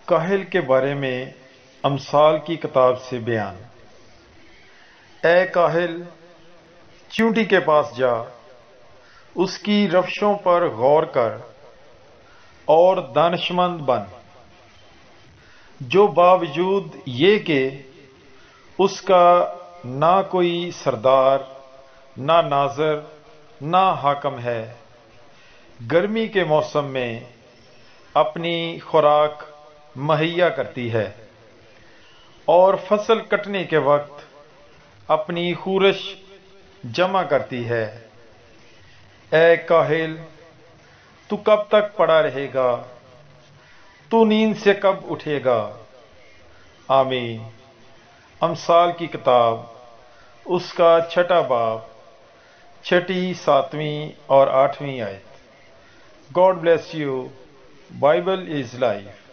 کاہل کے بارے میں امثال کی کتاب سے بیان۔ اے کاہل، چیونٹی کے پاس جا، اس کی روشوں پر غور کر اور دانشمند بن، جو باوجود یہ کہ اس کا نہ کوئی سردار، نہ ناظر، نہ حاکم ہے، گرمی کے موسم میں اپنی خوراک مہیا کرتی ہے اور فصل کٹنے کے وقت اپنی خورش جمع کرتی ہے۔ اے کاہل، تو کب تک پڑا رہے گا؟ تو نیند سے کب اٹھے گا؟ آمین۔ امثال کی کتاب، اس کا 6 باب، 6، 7 اور 8 آیت۔ God bless you. Bible is life.